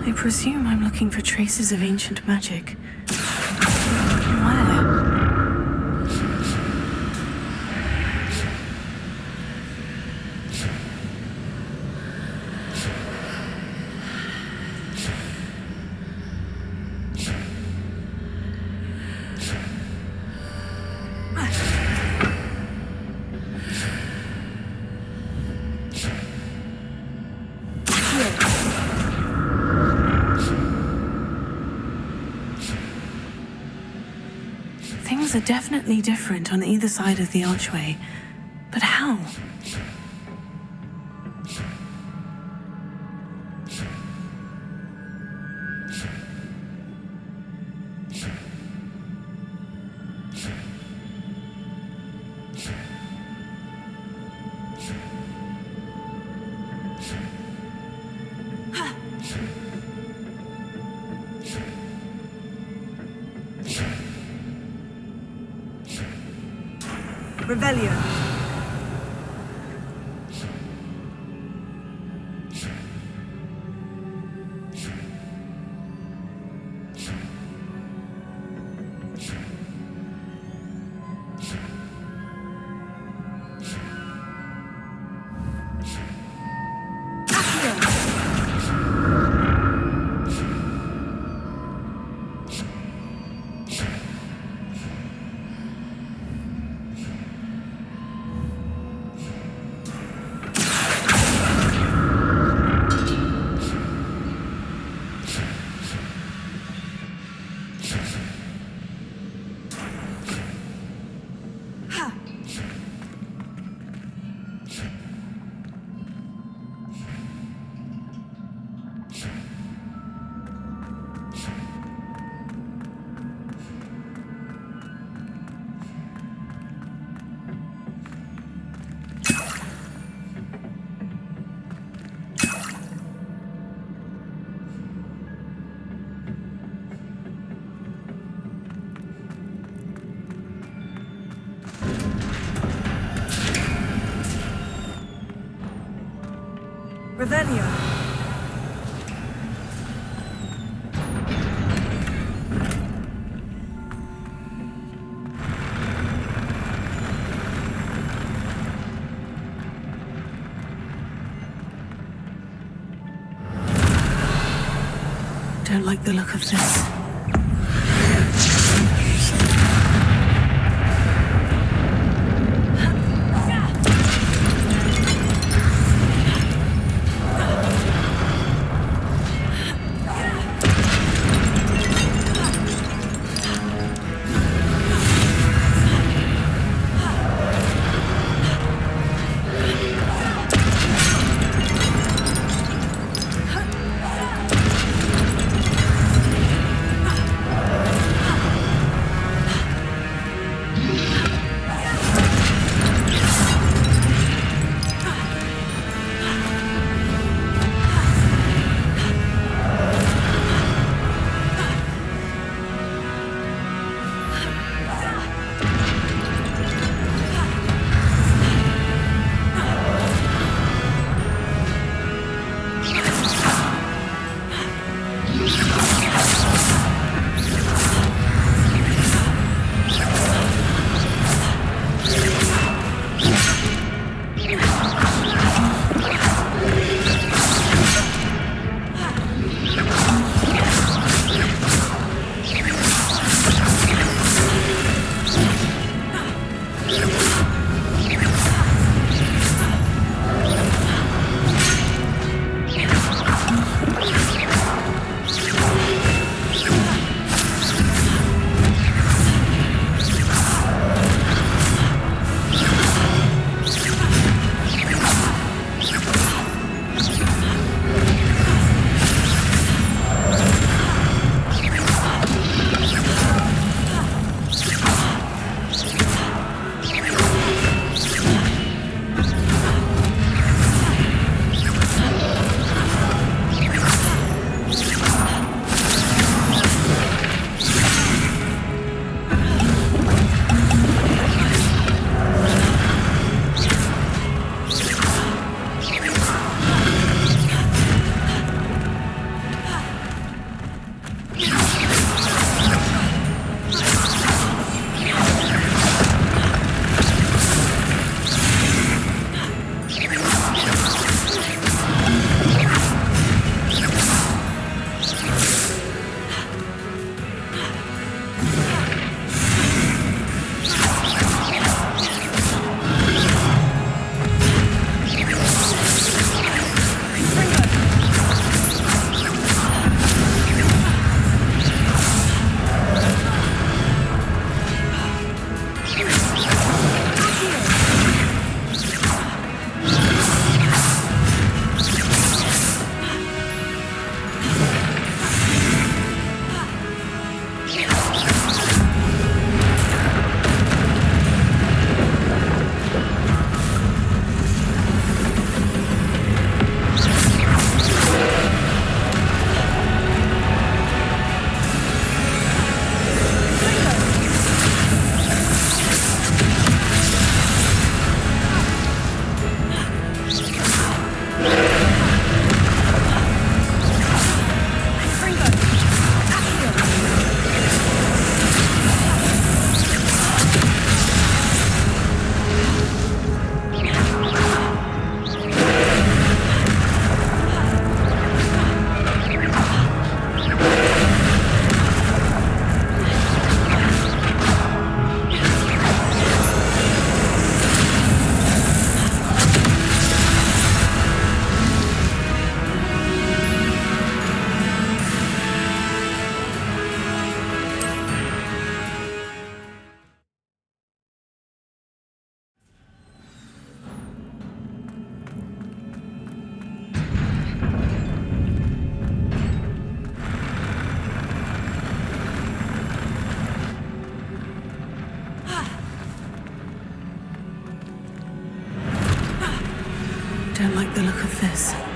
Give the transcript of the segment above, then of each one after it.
I presume I'm looking for traces of ancient magic. Where? Things are definitely different on either side of the archway, but how? Rebellion. Revelio. Don't like the look of this. look at this.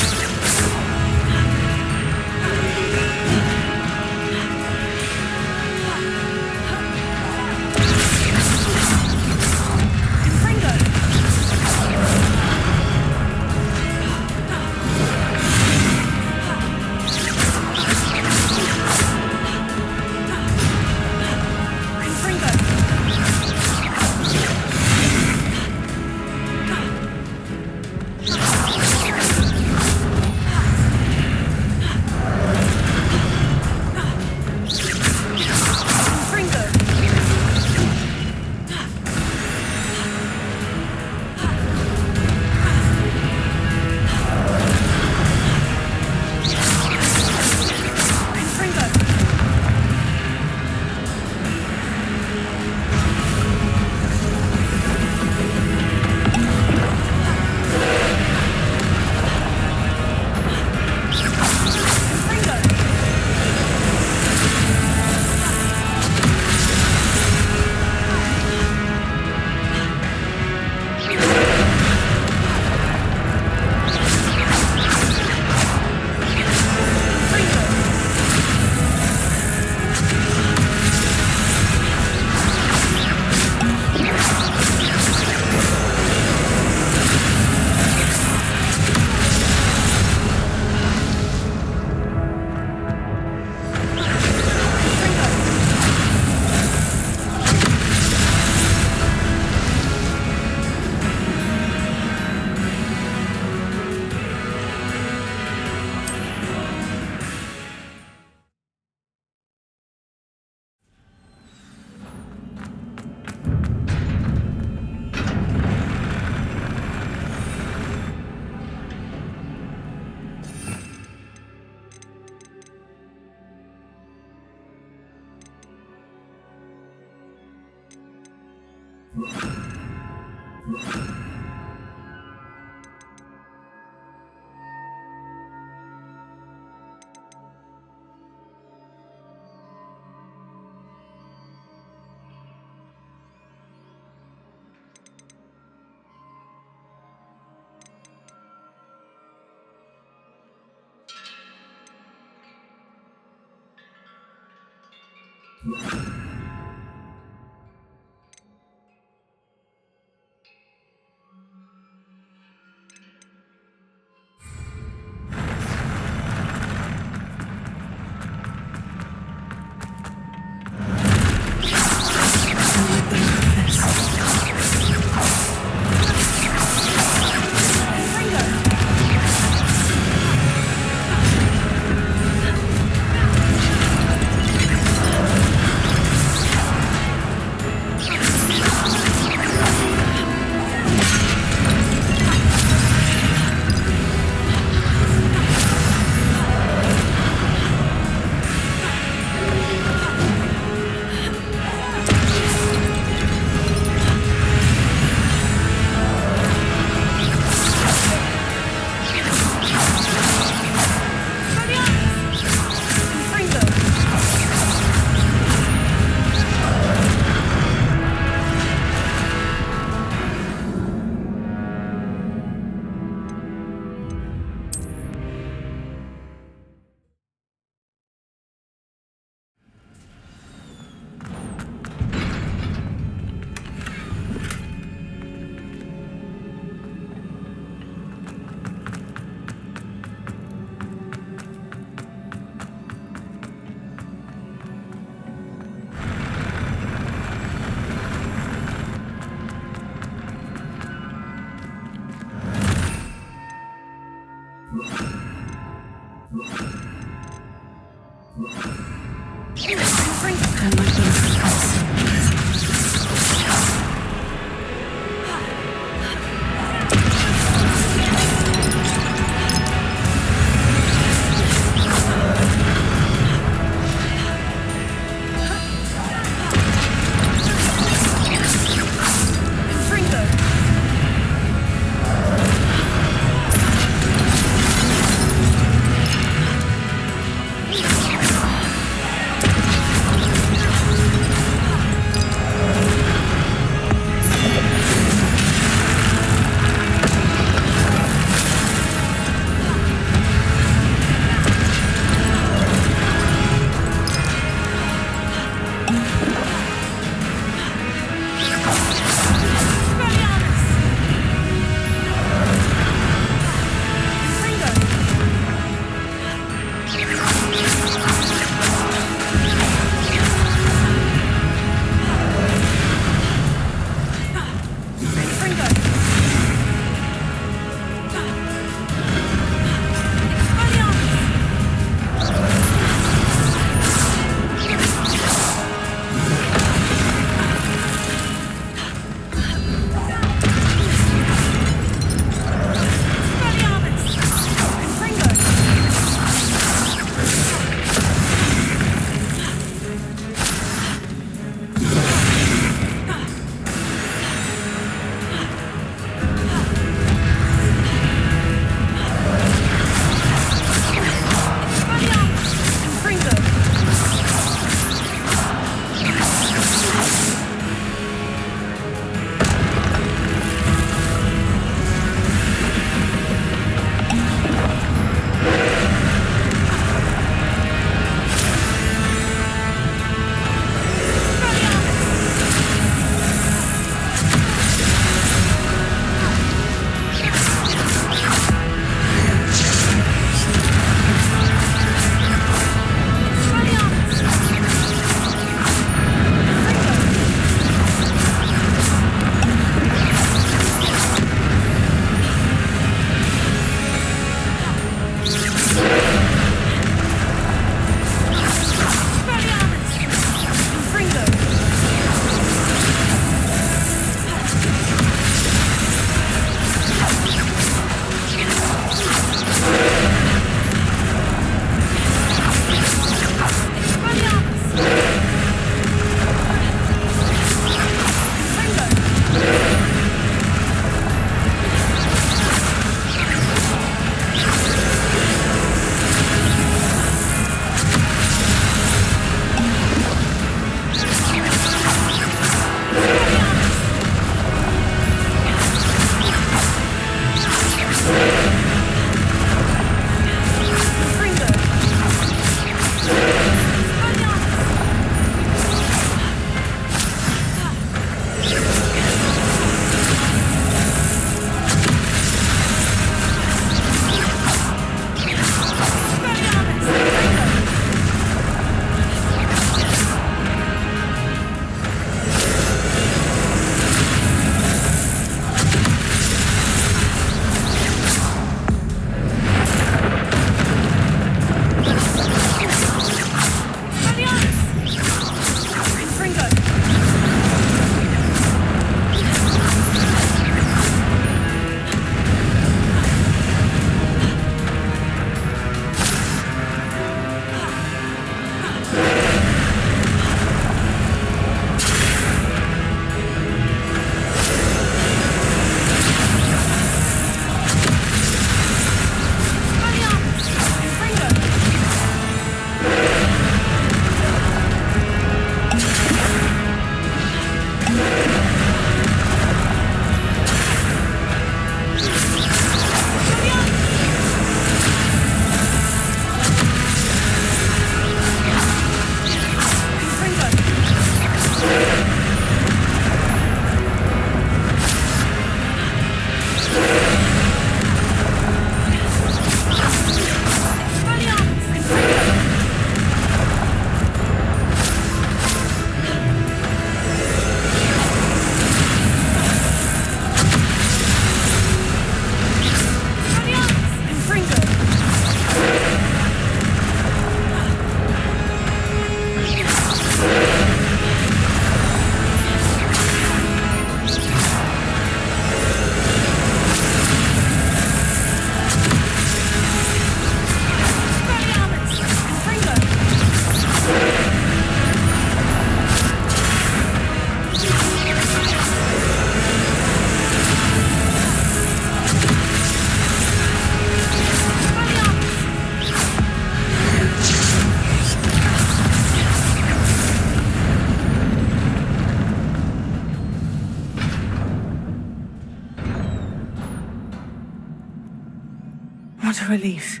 a relief.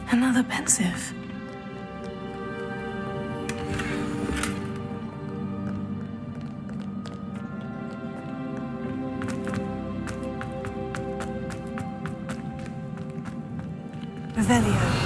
Another pensive. Revelio.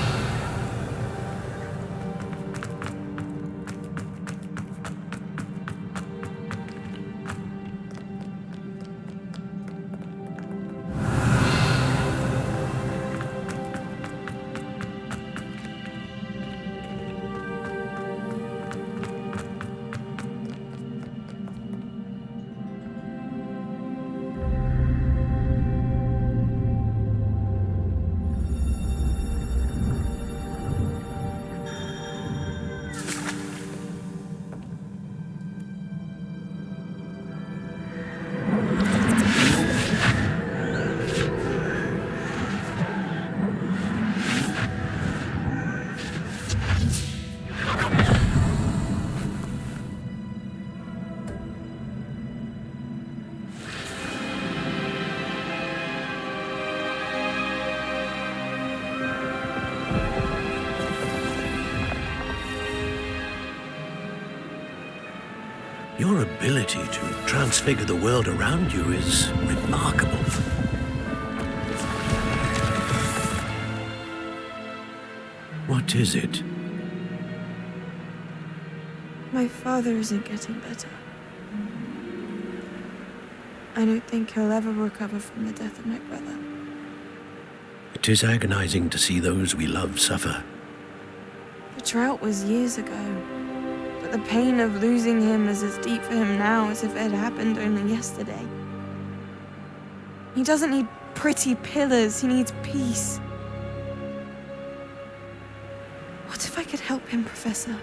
Your ability to transfigure the world around you is remarkable. What is it? My father isn't getting better. I don't think he'll ever recover from the death of my brother. It is agonizing to see those we love suffer. The drought was years ago, but the pain of losing him is as deep for him now as if it had happened only yesterday. He doesn't need pretty pillars, he needs peace. What if I could help him, Professor?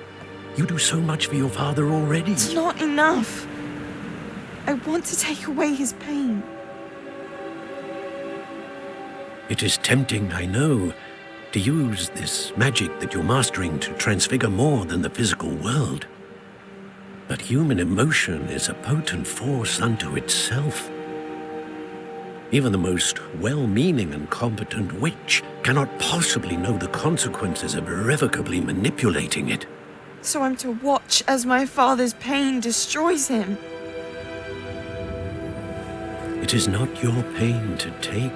You do so much for your father already. It's not enough. I want to take away his pain. It is tempting, I know, to use this magic that you're mastering to transfigure more than the physical world. But human emotion is a potent force unto itself. Even the most well-meaning and competent witch cannot possibly know the consequences of irrevocably manipulating it. So I'm to watch as my father's pain destroys him. It is not your pain to take.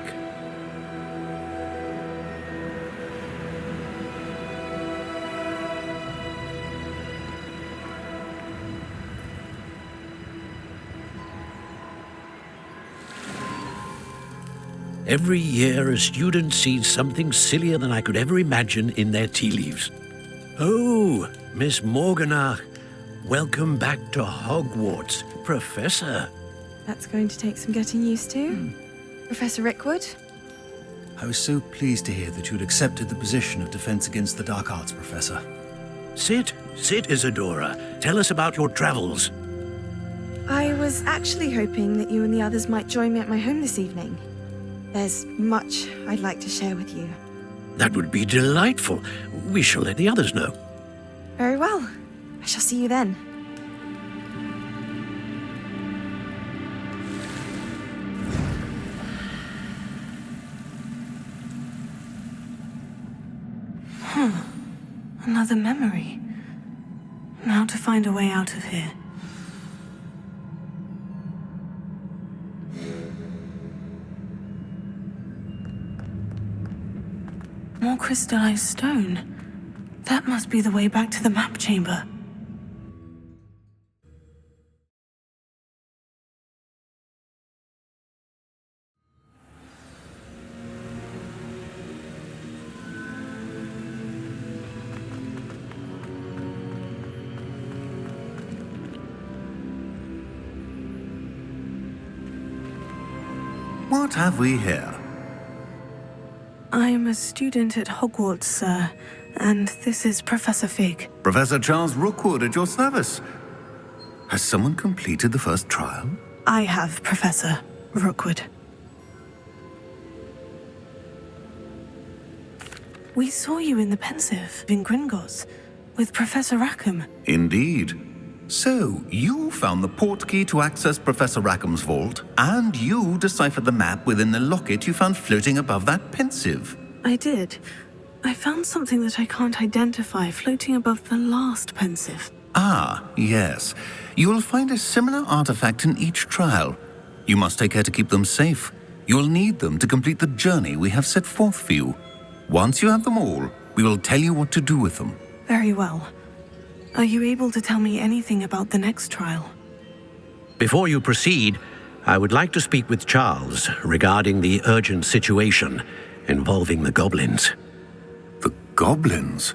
Every year, a student sees something sillier than I could ever imagine in their tea leaves. Oh, Miss Morganach, welcome back to Hogwarts, Professor. That's going to take some getting used to. Professor Rickwood? I was so pleased to hear that you'd accepted the position of Defense Against the Dark Arts, Professor. Sit, Isadora. Tell us about your travels. I was actually hoping that you and the others might join me at my home this evening. There's much I'd like to share with you. That would be delightful. We shall let the others know. Very well. I shall see you then. Another memory. Now to find a way out of here. More crystallized stone. That must be the way back to the map chamber. What have we here? I'm a student at Hogwarts, sir, and this is Professor Fig. Professor Charles Rookwood at your service. Has someone completed the first trial? I have, Professor Rookwood. We saw you in the pensive in Gringotts. with Professor Rackham. Indeed. So, you found the portkey to access Professor Rackham's vault, and you deciphered the map within the locket you found floating above that pensive. I did. I found something that I can't identify floating above the last pensive. Ah, yes. You will find a similar artifact in each trial. You must take care to keep them safe. You'll need them to complete the journey we have set forth for you. Once you have them all, we will tell you what to do with them. Very well. Are you able to tell me anything about the next trial? Before you proceed, I would like to speak with Charles regarding the urgent situation involving the goblins. The goblins?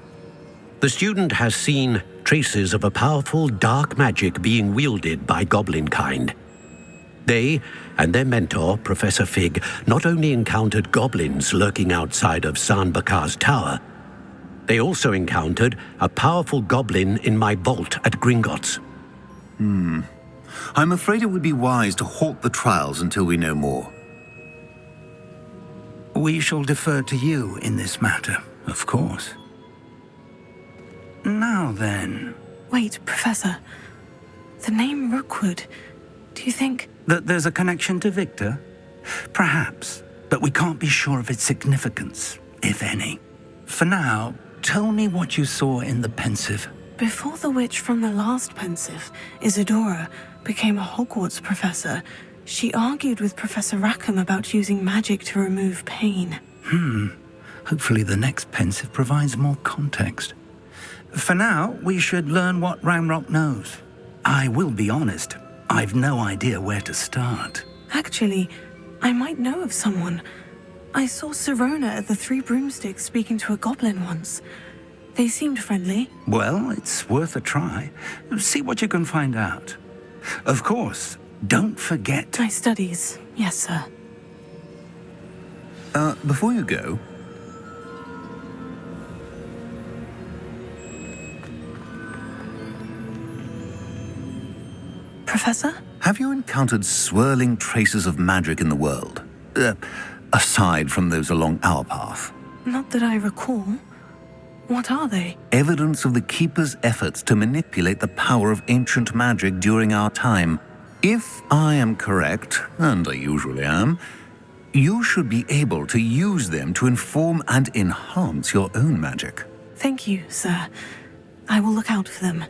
The student has seen traces of a powerful dark magic being wielded by goblin kind. They and their mentor, Professor Fig, not only encountered goblins lurking outside of San Bakar's tower, they also encountered a powerful goblin in my vault at Gringotts. I'm afraid it would be wise to halt the trials until we know more. We shall defer to you in this matter, of course. Now then... Wait, Professor. The name Rookwood. Do you think... That there's a connection to Victor? Perhaps, but we can't be sure of its significance, if any. For now, tell me what you saw in the pensive. Before the witch from the last pensive, Isadora, became a Hogwarts professor, she argued with Professor Rackham about using magic to remove pain. Hopefully the next pensive provides more context. For now, we should learn what Ranrock knows. I will be honest, I've no idea where to start. Actually, I might know of someone. I saw Sirona at the Three Broomsticks speaking to a goblin once. They seemed friendly. Well, it's worth a try. See what you can find out. Of course, don't forget... My studies, yes, sir. Before you go... Professor? Have you encountered swirling traces of magic in the world? Aside from those along our path? Not that I recall. What are they? Evidence of the Keeper's efforts to manipulate the power of ancient magic during our time. If I am correct, and I usually am, you should be able to use them to inform and enhance your own magic. Thank you, sir. I will look out for them.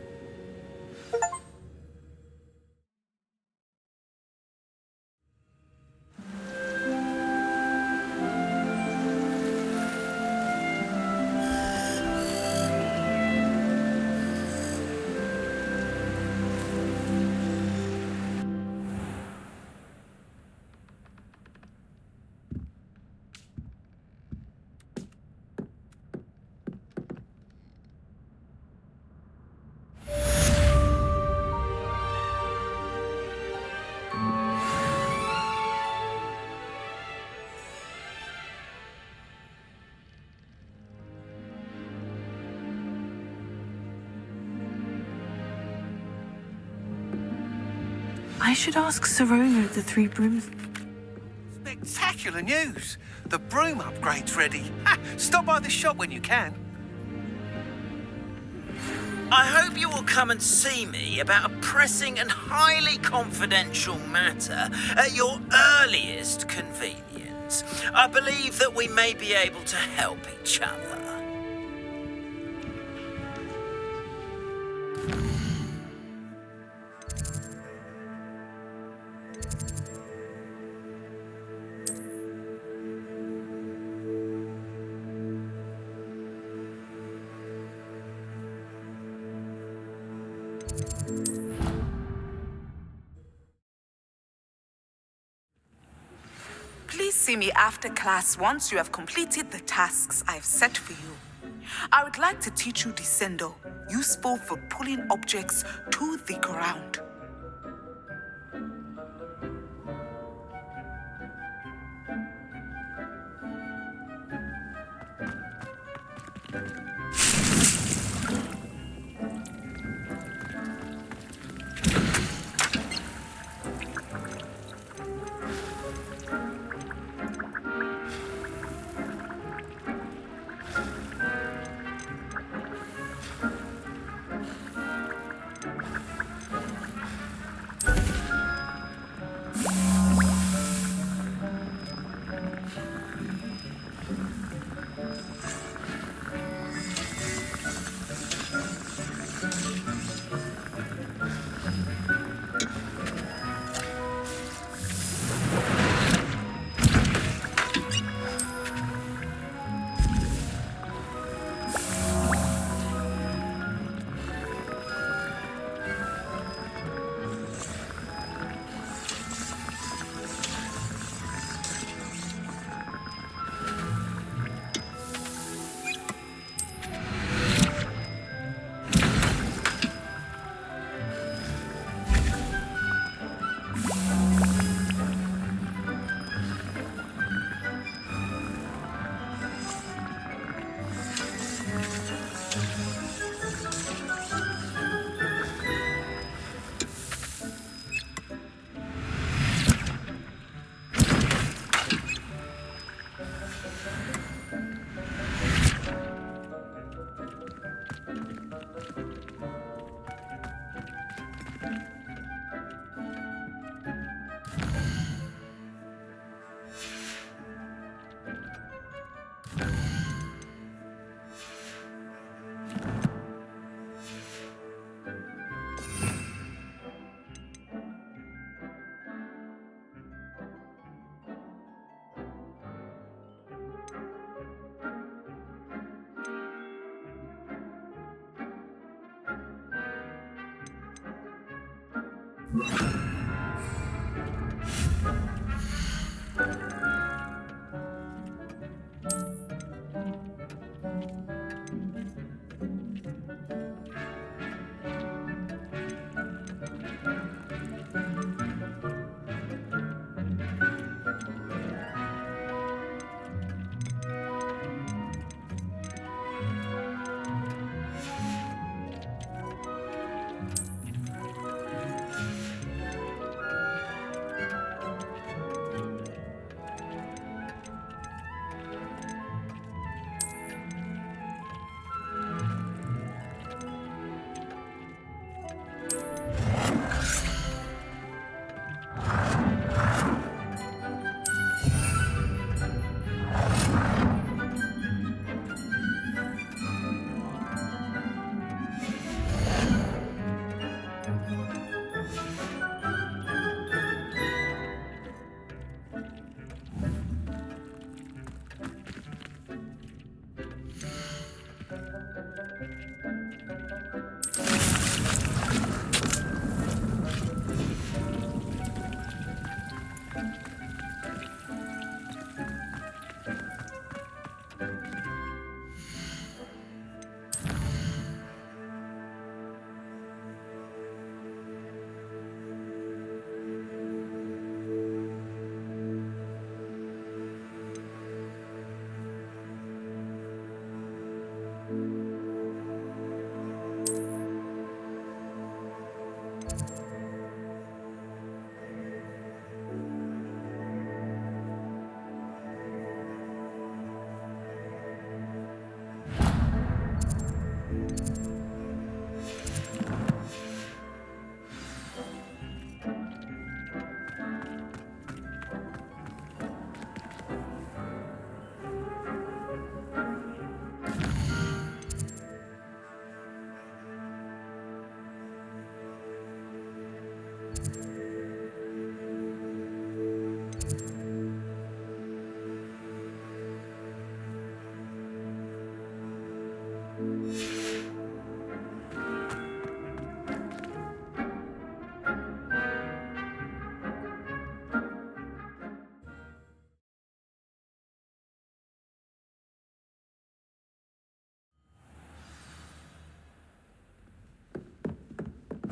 I should ask Sirona at the Three Brooms. Spectacular news! The broom upgrade's ready. Ha! Stop by the shop when you can. I hope you will come and see me about a pressing and highly confidential matter at your earliest convenience. I believe that we may be able to help each other. Please see me after class once you have completed the tasks I've set for you. I would like to teach you Descendo, useful for pulling objects to the ground.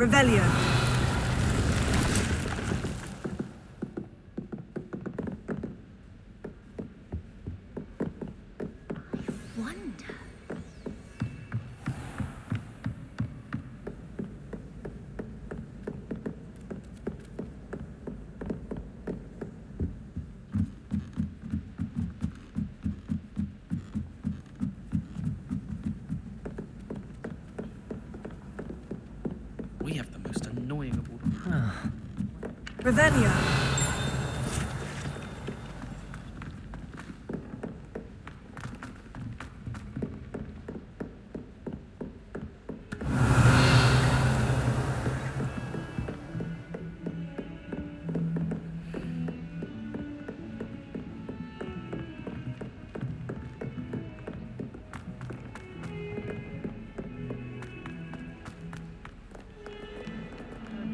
Revelio. We have the most annoying of all them. Revelio.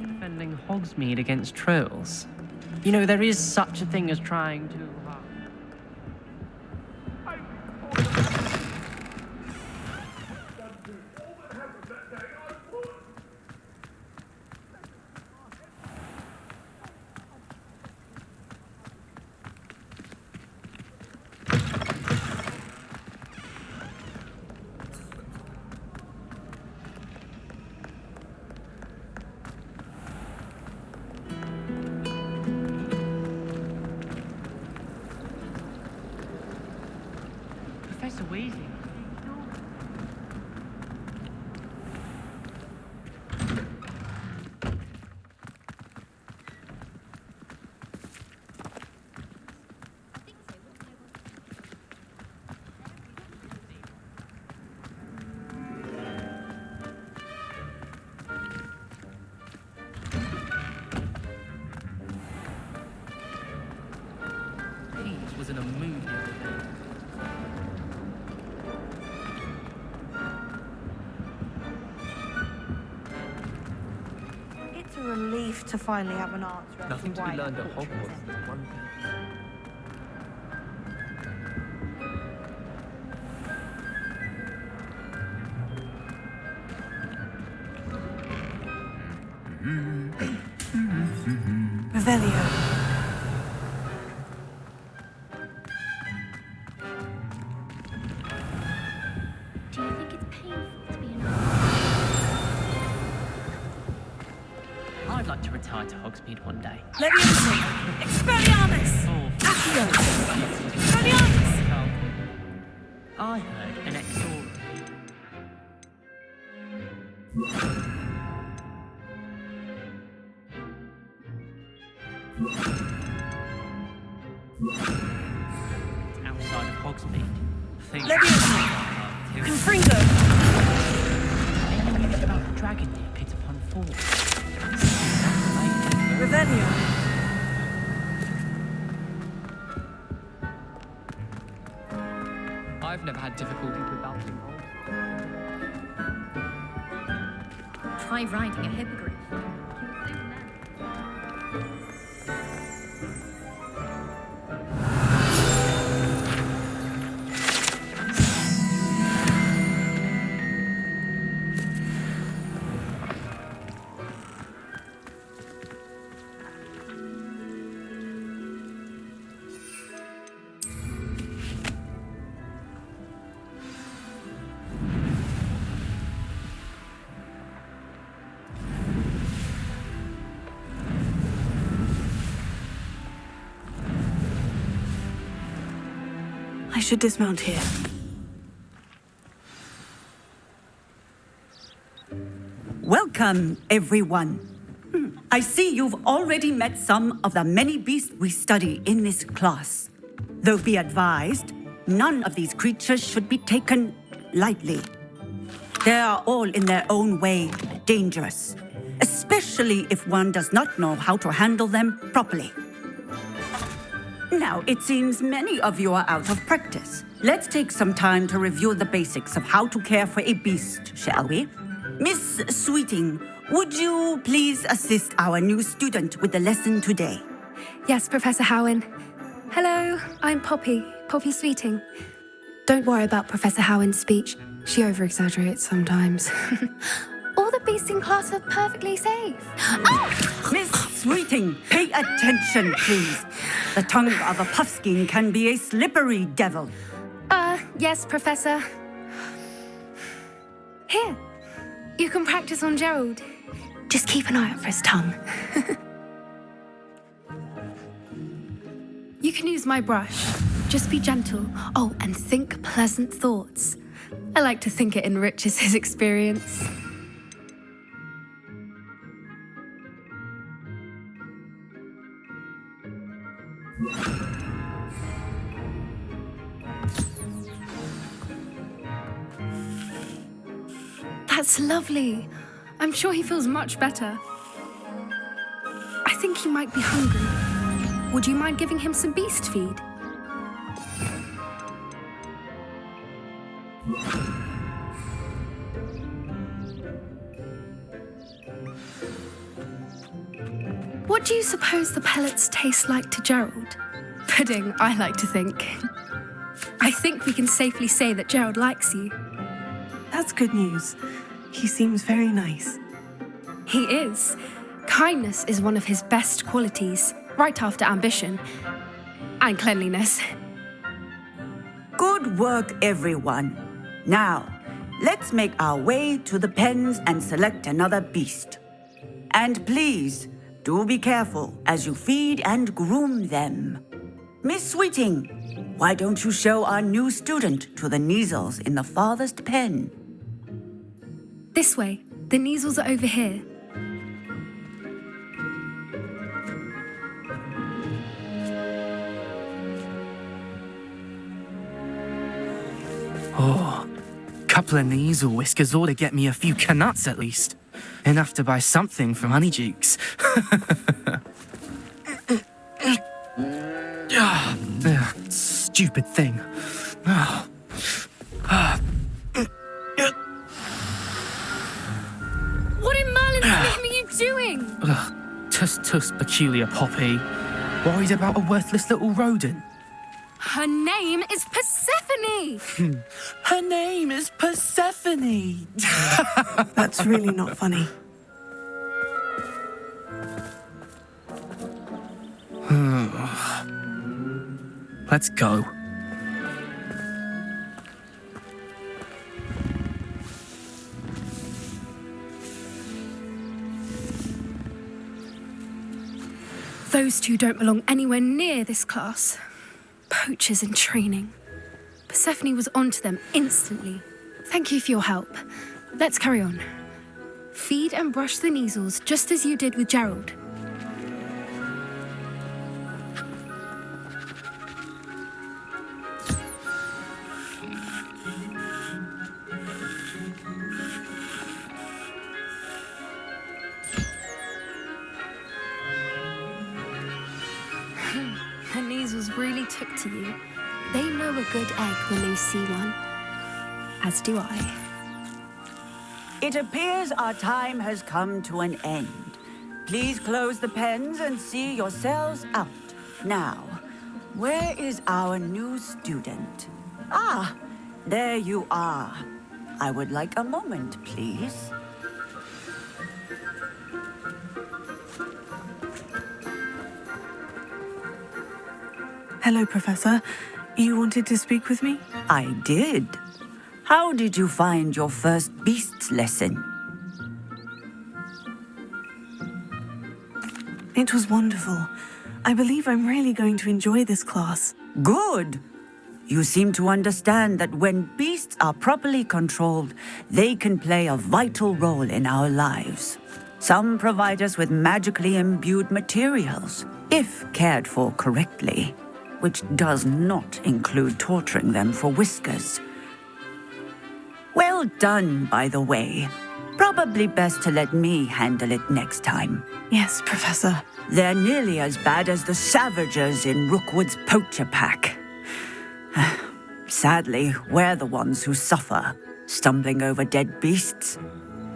Defending Hogsmeade against trolls. You know, there is such a thing as trying to... Professor Weasley. a movie the other day. It's a relief to finally have an answer. as Nothing to why be learned that at picture was Hogwarts. There's one thing. Revelio. Do you think it's painful to be an I'd like to retire to Hogsmeade one day. Leviosa. Expelliarmus. Oh, Accio. Expelliarmus. I heard an exor. Outside of Hogsmeade. Think Leviosa. Confringo. any news about the dragon near Pit upon Fall? Revelio. I've never had difficulty with bouncing rolls. Try riding a hippogriff. I should dismount here. Welcome, everyone. I see you've already met some of the many beasts we study in this class. Though be advised, none of these creatures should be taken lightly. They are all in their own way dangerous, especially if one does not know how to handle them properly. Now, it seems many of you are out of practice. Let's take some time to review the basics of how to care for a beast, shall we? Miss Sweeting, would you please assist our new student with the lesson today? Yes, Professor Howen. Hello, I'm Poppy Sweeting. Don't worry about Professor Howen's speech. She over-exaggerates sometimes. All the beasts in class are perfectly safe. Oh! Miss Sweeting, pay attention, please. The tongue of a puffskein can be a slippery devil. Yes, Professor. Here, you can practice on Gerald. Just keep an eye out for his tongue. You can use my brush. Just be gentle. Oh, and think pleasant thoughts. I like to think it enriches his experience. That's lovely. I'm sure he feels much better. I think he might be hungry. Would you mind giving him some beast feed? What do you suppose the pellets taste like to Gerald? Pudding, I like to think. I think we can safely say that Gerald likes you. That's good news. He seems very nice. He is. Kindness is one of his best qualities, right after ambition and cleanliness. Good work, everyone. Now, let's make our way to the pens and select another beast. And please, do be careful as you feed and groom them. Miss Sweeting, why don't you show our new student to the Neasels in the farthest pen? This way. The Neasels are over here. Oh, couple of Neasel whiskers ought to get me a few canuts at least. Enough to buy something from Honeydukes. stupid thing. What in Merlin's name are you doing? Tuss, peculiar Poppy. Worried about a worthless little rodent? Her name is Persephone! Her name is Persephone! That's really not funny. Let's go. Those two don't belong anywhere near this class. Poachers in training. Persephone was onto them instantly. Thank you for your help. Let's carry on. Feed and brush the measles just as you did with Gerald. The measles really took to you. They know a good egg when they see one. As do I. It appears our time has come to an end. Please close the pens and see yourselves out. Now, where is our new student? Ah, there you are. I would like a moment, please. Hello, Professor. You wanted to speak with me? I did. How did you find your first beasts lesson? It was wonderful. I believe I'm really going to enjoy this class. Good. You seem to understand that when beasts are properly controlled, they can play a vital role in our lives. Some provide us with magically imbued materials, if cared for correctly, which does not include torturing them for whiskers. Well done, by the way. Probably best to let me handle it next time. Yes, Professor. They're nearly as bad as the Savagers in Rookwood's poacher pack. Sadly, we're the ones who suffer, stumbling over dead beasts.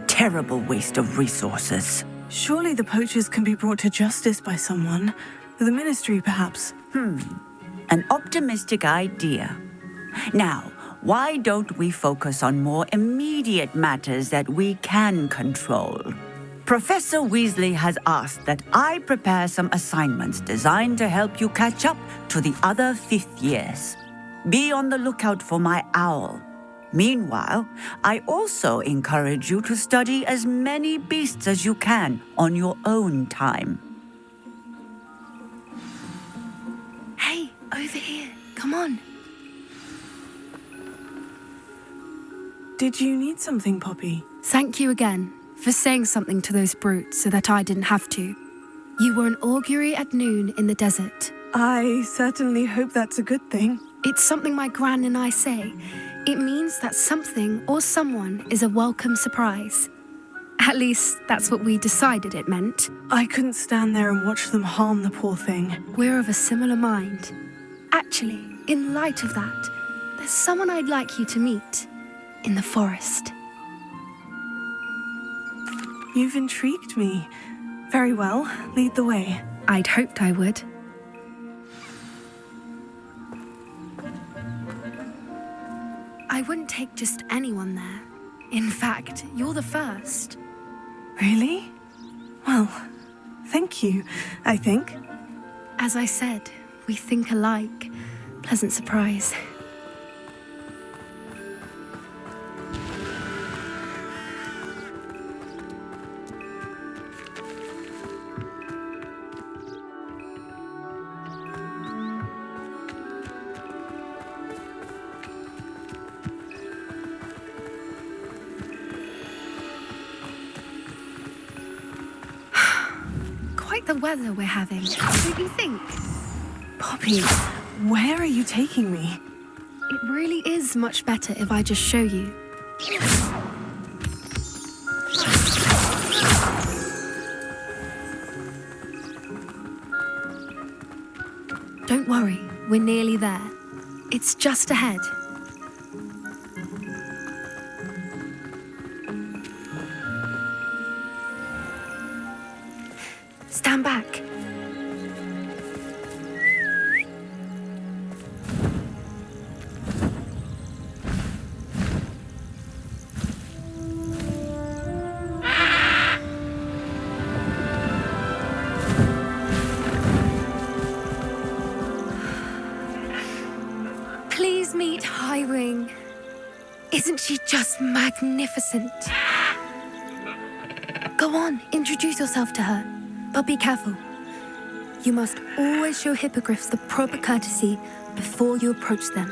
Terrible waste of resources. Surely the poachers can be brought to justice by someone. The Ministry, perhaps. An optimistic idea. Now, why don't we focus on more immediate matters that we can control? Professor Weasley has asked that I prepare some assignments designed to help you catch up to the other 5th years. Be on the lookout for my owl. Meanwhile, I also encourage you to study as many beasts as you can on your own time. Hey, over here. Come on. Did you need something, Poppy? Thank you again for saying something to those brutes so that I didn't have to. You were an augury at noon in the desert. I certainly hope that's a good thing. It's something my gran and I say. It means that something or someone is a welcome surprise. At least, that's what we decided it meant. I couldn't stand there and watch them harm the poor thing. We're of a similar mind. Actually, in light of that, there's someone I'd like you to meet. In the forest. You've intrigued me. Very well, lead the way. I'd hoped I would. I wouldn't take just anyone there. In fact, you're the first. Really? Well, thank you, I think. As I said, we think alike. Pleasant surprise. Quite the weather we're having, don't you think? Poppy, where are you taking me? It really is much better if I just show you. Don't worry, we're nearly there. It's just ahead. Stand back. Please meet Highwing. Isn't she just magnificent? Go on, introduce yourself to her. But be careful. You must always show hippogriffs the proper courtesy before you approach them.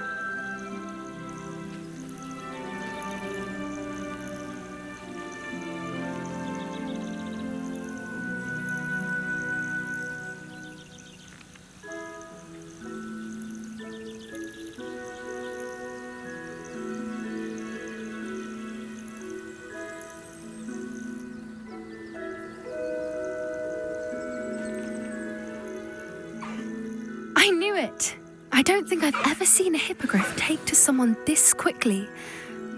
I knew it! I don't think I've ever seen a hippogriff take to someone this quickly.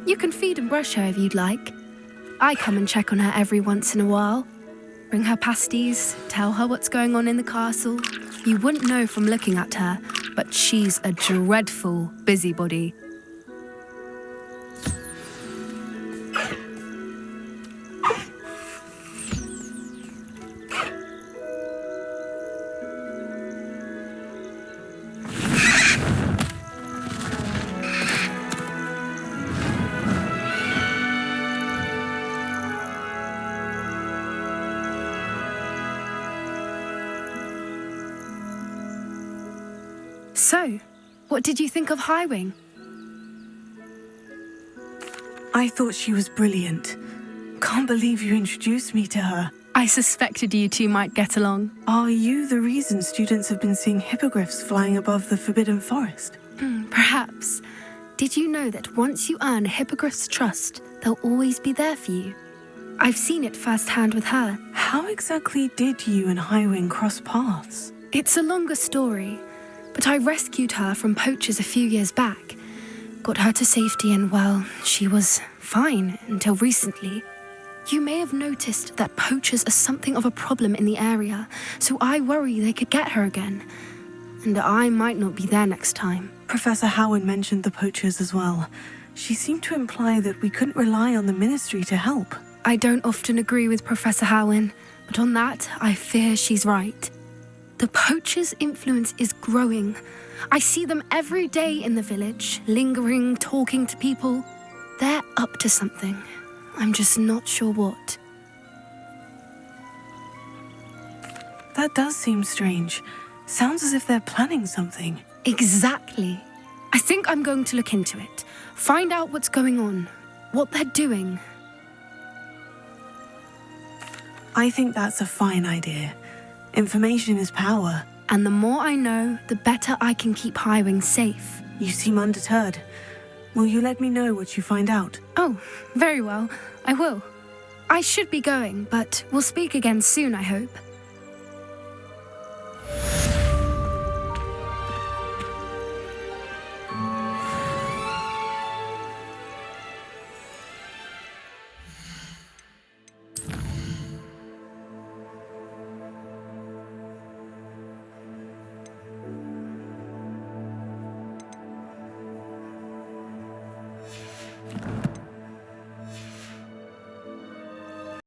You can feed and brush her if you'd like. I come and check on her every once in a while. Bring her pasties, tell her what's going on in the castle. You wouldn't know from looking at her, but she's a dreadful busybody. So, what did you think of Highwing? I thought she was brilliant. Can't believe you introduced me to her. I suspected you two might get along. Are you the reason students have been seeing hippogriffs flying above the Forbidden Forest? Perhaps. Did you know that once you earn a hippogriff's trust, they'll always be there for you? I've seen it firsthand with her. How exactly did you and Highwing cross paths? It's a longer story, but I rescued her from poachers a few years back. Got her to safety and, well, she was fine until recently. You may have noticed that poachers are something of a problem in the area, so I worry they could get her again. And I might not be there next time. Professor Howard mentioned the poachers as well. She seemed to imply that we couldn't rely on the ministry to help. I don't often agree with Professor Howard, but on that, I fear she's right. The poachers' influence is growing. I see them every day in the village, lingering, talking to people. They're up to something. I'm just not sure what. That does seem strange. Sounds as if they're planning something. Exactly. I think I'm going to look into it. Find out what's going on, what they're doing. I think that's a fine idea. Information is power. And the more I know, the better I can keep Highwing safe. You seem undeterred. Will you let me know what you find out? Oh, very well. I will. I should be going, but we'll speak again soon, I hope.